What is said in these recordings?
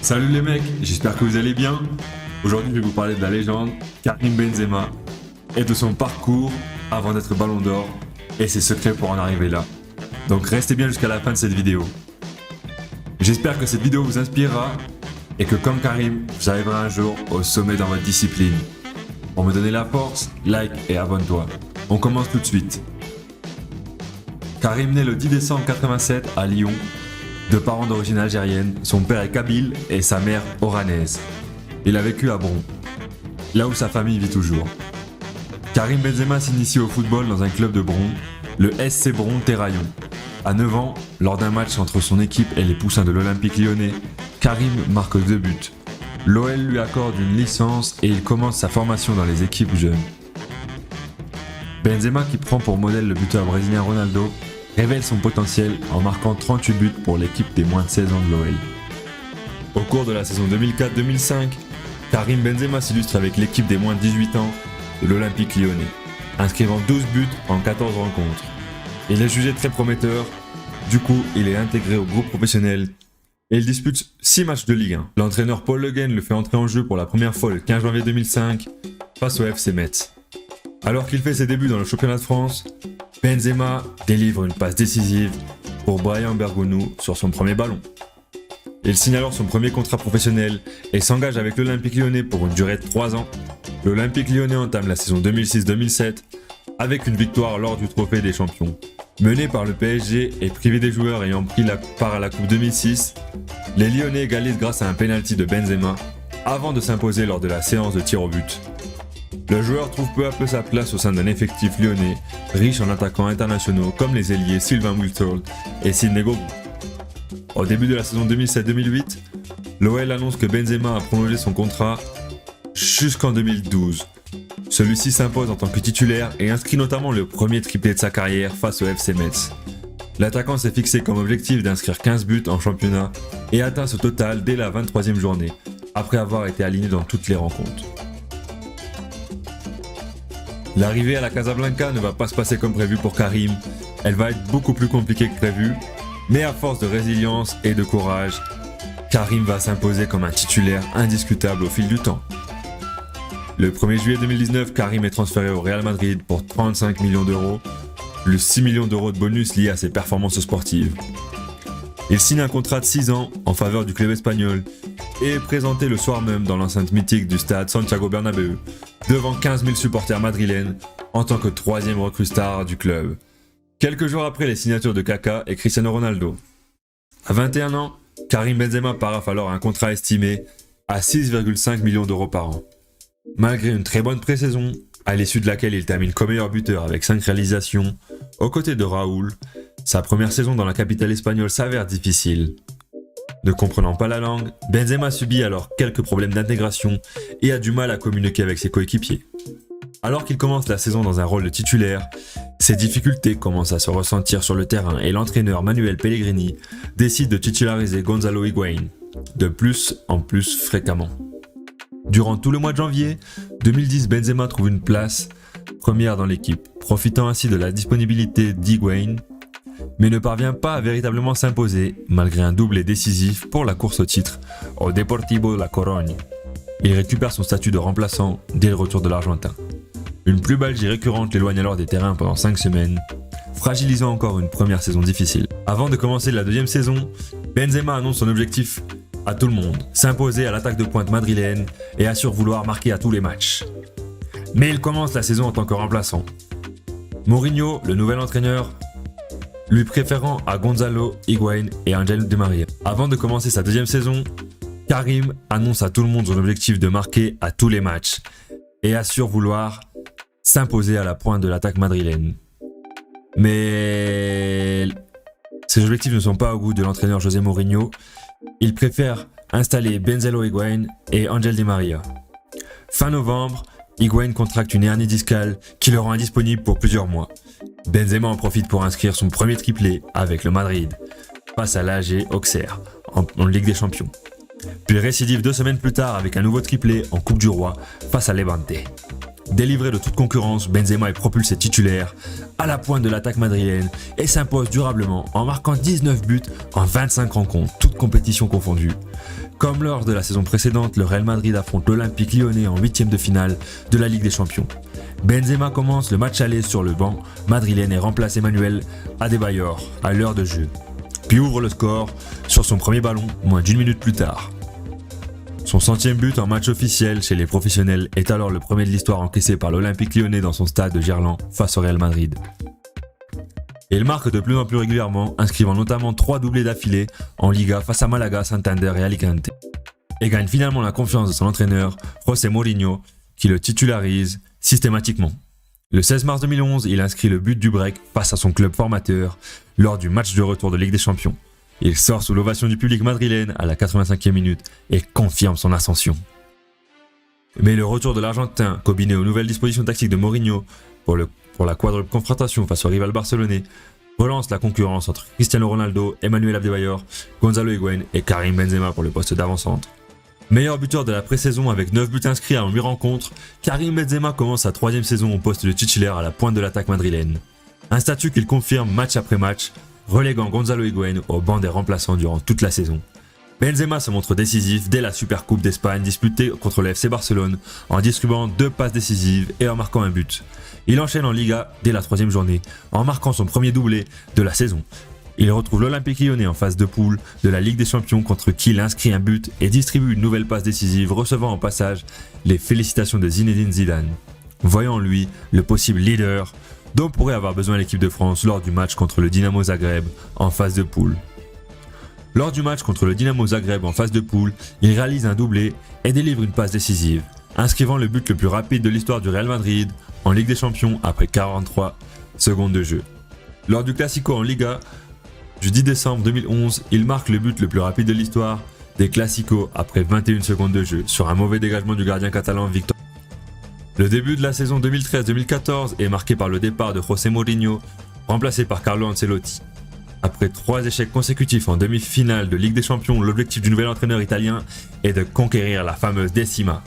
Salut les mecs, j'espère que vous allez bien. Aujourd'hui je vais vous parler de la légende Karim Benzema et de son parcours avant d'être Ballon d'Or et ses secrets pour en arriver là. Donc restez bien jusqu'à la fin de cette vidéo. J'espère que cette vidéo vous inspirera et que comme Karim, vous arriverez un jour au sommet dans votre discipline. Pour me donner la force, like et abonne-toi. On commence tout de suite. Karim naît le 10 décembre 1987 à Lyon. De parents d'origine algérienne, son père est kabyle et sa mère oranaise. Il a vécu à Bron, là où sa famille vit toujours. Karim Benzema s'initie au football dans un club de Bron, le SC Bron Terraillon. À 9 ans, lors d'un match entre son équipe et les Poussins de l'Olympique Lyonnais, Karim marque 2 buts. L'OL lui accorde une licence et il commence sa formation dans les équipes jeunes. Benzema, qui prend pour modèle le buteur brésilien Ronaldo, révèle son potentiel en marquant 38 buts pour l'équipe des moins de 16 ans de l'OL. Au cours de la saison 2004-2005, Karim Benzema s'illustre avec l'équipe des moins de 18 ans de l'Olympique Lyonnais, inscrivant 12 buts en 14 rencontres. Il est jugé très prometteur, du coup il est intégré au groupe professionnel et il dispute 6 matchs de Ligue 1. L'entraîneur Paul Le Guen le fait entrer en jeu pour la première fois le 15 janvier 2005 face au FC Metz. Alors qu'il fait ses débuts dans le championnat de France, Benzema délivre une passe décisive pour Bryan Bergogneau sur son premier ballon. Il signe alors son premier contrat professionnel et s'engage avec l'Olympique Lyonnais pour une durée de 3 ans. L'Olympique Lyonnais entame la saison 2006-2007 avec une victoire lors du Trophée des Champions. Mené par le PSG et privé des joueurs ayant pris part à la Coupe 2006, les Lyonnais égalisent grâce à un penalty de Benzema avant de s'imposer lors de la séance de tir au but. Le joueur trouve peu à peu sa place au sein d'un effectif lyonnais riche en attaquants internationaux comme les ailiers Sylvain Wiltord et Sidney Govou. Au début de la saison 2007-2008, l'OL annonce que Benzema a prolongé son contrat jusqu'en 2012. Celui-ci s'impose en tant que titulaire et inscrit notamment le premier triplé de sa carrière face au FC Metz. L'attaquant s'est fixé comme objectif d'inscrire 15 buts en championnat et atteint ce total dès la 23e journée, après avoir été aligné dans toutes les rencontres. L'arrivée à la Casablanca ne va pas se passer comme prévu pour Karim, elle va être beaucoup plus compliquée que prévu, mais à force de résilience et de courage, Karim va s'imposer comme un titulaire indiscutable au fil du temps. Le 1er juillet 2019, Karim est transféré au Real Madrid pour 35 millions d'euros, plus 6 millions d'euros de bonus liés à ses performances sportives. Il signe un contrat de 6 ans en faveur du club espagnol et est présenté le soir même dans l'enceinte mythique du stade Santiago Bernabéu, devant 15 000 supporters madrilènes en tant que 3e recrue star du club. Quelques jours après les signatures de Kaka et Cristiano Ronaldo. À 21 ans, Karim Benzema paraffe alors un contrat estimé à 6,5 millions d'euros par an. Malgré une très bonne pré-saison, à l'issue de laquelle il termine comme meilleur buteur avec 5 réalisations, aux côtés de Raúl, sa première saison dans la capitale espagnole s'avère difficile. Ne comprenant pas la langue, Benzema subit alors quelques problèmes d'intégration et a du mal à communiquer avec ses coéquipiers. Alors qu'il commence la saison dans un rôle de titulaire, ses difficultés commencent à se ressentir sur le terrain et l'entraîneur Manuel Pellegrini décide de titulariser Gonzalo Higuaín, de plus en plus fréquemment. Durant tout le mois de janvier 2010, Benzema trouve une place première dans l'équipe, profitant ainsi de la disponibilité d'Higuaín, mais ne parvient pas à véritablement s'imposer malgré un doublé décisif pour la course au titre au Deportivo La Corogne. Il récupère son statut de remplaçant dès le retour de l'Argentin. Une pubalgie récurrente l'éloigne alors des terrains pendant 5 semaines, fragilisant encore une première saison difficile. Avant de commencer la deuxième saison, Benzema annonce son objectif à tout le monde, s'imposer à l'attaque de pointe madrilène et assure vouloir marquer à tous les matchs. Mais il commence la saison en tant que remplaçant. Mourinho, le nouvel entraîneur, lui préférant à Gonzalo Higuaín et Ángel Di María. Avant de commencer sa deuxième saison, Karim annonce à tout le monde son objectif de marquer à tous les matchs et assure vouloir s'imposer à la pointe de l'attaque madrilène. Mais ces objectifs ne sont pas au goût de l'entraîneur José Mourinho. Il préfère installer Gonzalo Higuaín et Ángel Di María. Fin novembre, Higuaín contracte une hernie discale qui le rend indisponible pour plusieurs mois. Benzema en profite pour inscrire son premier triplé avec le Madrid, face à l'AG Auxerre, en Ligue des Champions. Puis récidive 2 semaines plus tard avec un nouveau triplé en Coupe du Roi face à Levante. Délivré de toute concurrence, Benzema est propulsé titulaire à la pointe de l'attaque madrilène et s'impose durablement en marquant 19 buts en 25 rencontres, toutes compétitions confondues. Comme lors de la saison précédente, le Real Madrid affronte l'Olympique Lyonnais en 8e de finale de la Ligue des Champions. Benzema commence le match aller sur le banc madrilène et remplace Emmanuel Adebayor à l'heure de jeu, puis ouvre le score sur son premier ballon moins d'1 minute plus tard. Son 100e but en match officiel chez les professionnels est alors le premier de l'histoire encaissé par l'Olympique Lyonnais dans son stade de Gerland face au Real Madrid. Il marque de plus en plus régulièrement, inscrivant notamment 3 doublés d'affilée en Liga face à Malaga, Santander et Alicante. Et gagne finalement la confiance de son entraîneur, José Mourinho, qui le titularise systématiquement. Le 16 mars 2011, il inscrit le but du break face à son club formateur lors du match de retour de Ligue des Champions. Il sort sous l'ovation du public madrilène à la 85e minute et confirme son ascension. Mais le retour de l'Argentin, combiné aux nouvelles dispositions tactiques de Mourinho pour la quadruple confrontation face au rival barcelonais, relance la concurrence entre Cristiano Ronaldo, Emmanuel Adebayor, Gonzalo Higuaín et Karim Benzema pour le poste d'avant-centre. Meilleur buteur de la pré-saison avec 9 buts inscrits en 8 rencontres, Karim Benzema commence sa 3e saison au poste de titulaire à la pointe de l'attaque madrilène. Un statut qu'il confirme match après match, reléguant Gonzalo Higuaín au banc des remplaçants durant toute la saison. Benzema se montre décisif dès la Supercoupe d'Espagne disputée contre le FC Barcelone en distribuant 2 passes décisives et en marquant un but. Il enchaîne en Liga dès la 3e journée en marquant son premier doublé de la saison. Il retrouve l'Olympique Lyonnais en phase de poule de la Ligue des Champions contre qui il inscrit un but et distribue une nouvelle passe décisive, recevant en passage les félicitations de Zinedine Zidane, voyant en lui le possible leader dont pourrait avoir besoin l'équipe de France lors du match contre le Dinamo Zagreb en phase de poule. Lors du match contre le Dinamo Zagreb en phase de poule, il réalise un doublé et délivre une passe décisive, inscrivant le but le plus rapide de l'histoire du Real Madrid en Ligue des Champions après 43 secondes de jeu. Lors du Classico en Liga du 10 décembre 2011, il marque le but le plus rapide de l'histoire des Classicos après 21 secondes de jeu sur un mauvais dégagement du gardien catalan Victor. Le début de la saison 2013-2014 est marqué par le départ de José Mourinho, remplacé par Carlo Ancelotti. Après 3 échecs consécutifs en demi-finale de Ligue des Champions, l'objectif du nouvel entraîneur italien est de conquérir la fameuse Décima,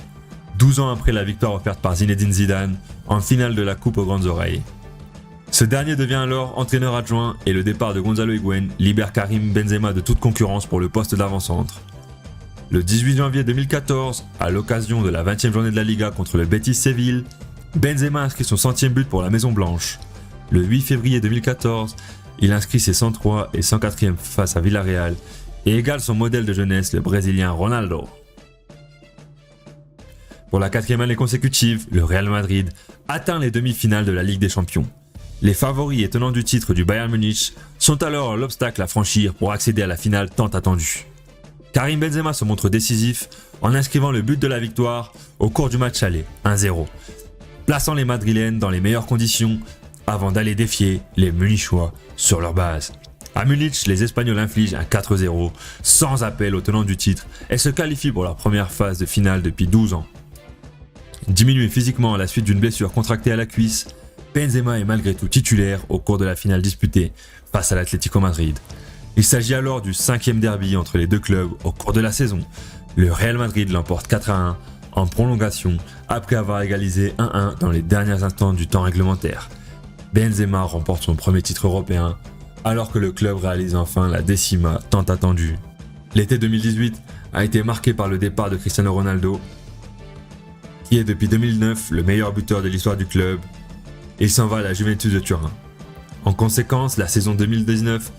12 ans après la victoire offerte par Zinedine Zidane en finale de la Coupe aux grandes oreilles. Ce dernier devient alors entraîneur adjoint et le départ de Gonzalo Higuaín libère Karim Benzema de toute concurrence pour le poste d'avant-centre. Le 18 janvier 2014, à l'occasion de la 20e journée de la Liga contre le Betis Séville, Benzema inscrit son 100e but pour la Maison Blanche. Le 8 février 2014, il inscrit ses 103 et 104e face à Villarreal et égale son modèle de jeunesse, le Brésilien Ronaldo. Pour la 4e année consécutive, le Real Madrid atteint les demi-finales de la Ligue des Champions. Les favoris et tenants du titre du Bayern Munich sont alors l'obstacle à franchir pour accéder à la finale tant attendue. Karim Benzema se montre décisif en inscrivant le but de la victoire au cours du match aller, 1-0, plaçant les Madrilènes dans les meilleures conditions avant d'aller défier les Munichois sur leur base. À Munich, les Espagnols infligent un 4-0 sans appel aux tenants du titre et se qualifient pour leur première phase de finale depuis 12 ans. Diminué physiquement à la suite d'une blessure contractée à la cuisse, Benzema est malgré tout titulaire au cours de la finale disputée face à l'Atlético Madrid. Il s'agit alors du 5e derby entre les deux clubs au cours de la saison. Le Real Madrid l'emporte 4-1 en prolongation après avoir égalisé 1-1 dans les derniers instants du temps réglementaire. Benzema remporte son premier titre européen alors que le club réalise enfin la Décima tant attendue. L'été 2018 a été marqué par le départ de Cristiano Ronaldo, qui est depuis 2009 le meilleur buteur de l'histoire du club. Il s'en va à la Juventus de Turin. En conséquence, la saison 2019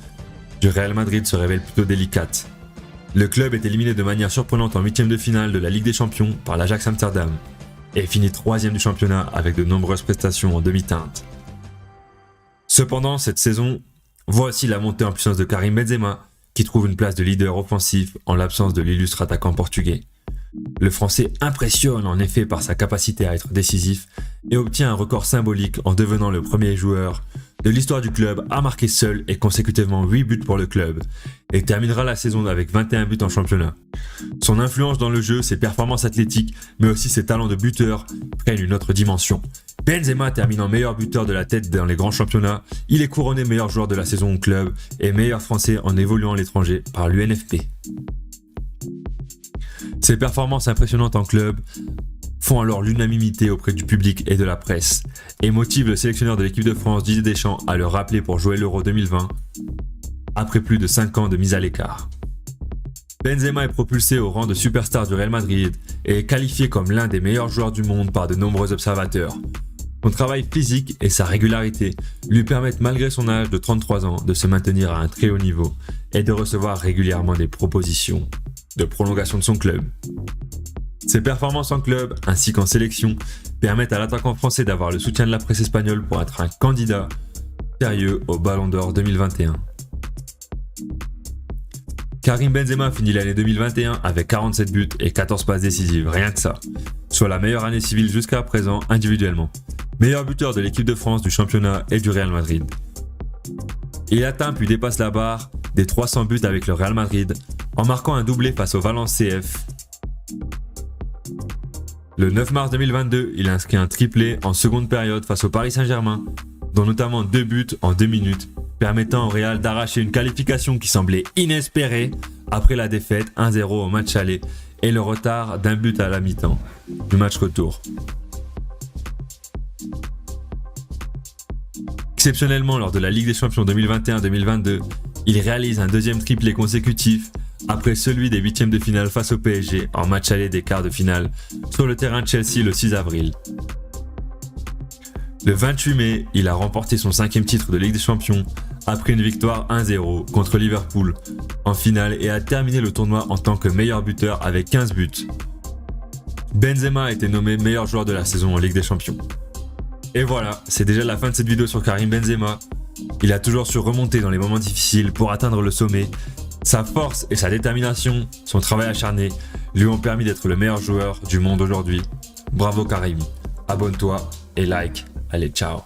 du Real Madrid se révèle plutôt délicate. Le club est éliminé de manière surprenante en 8e de finale de la Ligue des Champions par l'Ajax Amsterdam et finit 3e du championnat avec de nombreuses prestations en demi-teinte. Cependant, cette saison voit aussi la montée en puissance de Karim Benzema, qui trouve une place de leader offensif en l'absence de l'illustre attaquant portugais. Le Français impressionne en effet par sa capacité à être décisif et obtient un record symbolique en devenant le premier joueur de l'histoire du club à marquer seul et consécutivement 8 buts pour le club et terminera la saison avec 21 buts en championnat. Son influence dans le jeu, ses performances athlétiques, mais aussi ses talents de buteur prennent une autre dimension. Benzema terminant meilleur buteur de la tête dans les grands championnats, il est couronné meilleur joueur de la saison au club et meilleur français en évoluant à l'étranger par l'UNFP. Ses performances impressionnantes en club font alors l'unanimité auprès du public et de la presse et motivent le sélectionneur de l'équipe de France Didier Deschamps à le rappeler pour jouer l'Euro 2020 après plus de 5 ans de mise à l'écart. Benzema est propulsé au rang de superstar du Real Madrid et est qualifié comme l'un des meilleurs joueurs du monde par de nombreux observateurs. Son travail physique et sa régularité lui permettent malgré son âge de 33 ans de se maintenir à un très haut niveau et de recevoir régulièrement des propositions de prolongation de son club. Ses performances en club ainsi qu'en sélection permettent à l'attaquant français d'avoir le soutien de la presse espagnole pour être un candidat sérieux au Ballon d'Or 2021. Karim Benzema finit l'année 2021 avec 47 buts et 14 passes décisives, rien que ça, soit la meilleure année civile jusqu'à présent individuellement. Meilleur buteur de l'équipe de France, du championnat et du Real Madrid. Il atteint puis dépasse la barre des 300 buts avec le Real Madrid en marquant un doublé face au Valence CF. Le 9 mars 2022, il inscrit un triplé en seconde période face au Paris Saint-Germain, dont notamment 2 buts en 2 minutes, permettant au Real d'arracher une qualification qui semblait inespérée après la défaite 1-0 au match aller et le retard d'un but à la mi-temps du match retour. Exceptionnellement, lors de la Ligue des Champions 2021-2022, il réalise un deuxième triplé consécutif après celui des huitièmes de finale face au PSG en match aller des quarts de finale sur le terrain de Chelsea le 6 avril. Le 28 mai, il a remporté son 5e titre de Ligue des Champions après une victoire 1-0 contre Liverpool en finale et a terminé le tournoi en tant que meilleur buteur avec 15 buts. Benzema a été nommé meilleur joueur de la saison en Ligue des Champions. Et voilà, c'est déjà la fin de cette vidéo sur Karim Benzema. Il a toujours su remonter dans les moments difficiles pour atteindre le sommet. Sa force et sa détermination, son travail acharné, lui ont permis d'être le meilleur joueur du monde aujourd'hui. Bravo Karim, abonne-toi et like. Allez, ciao.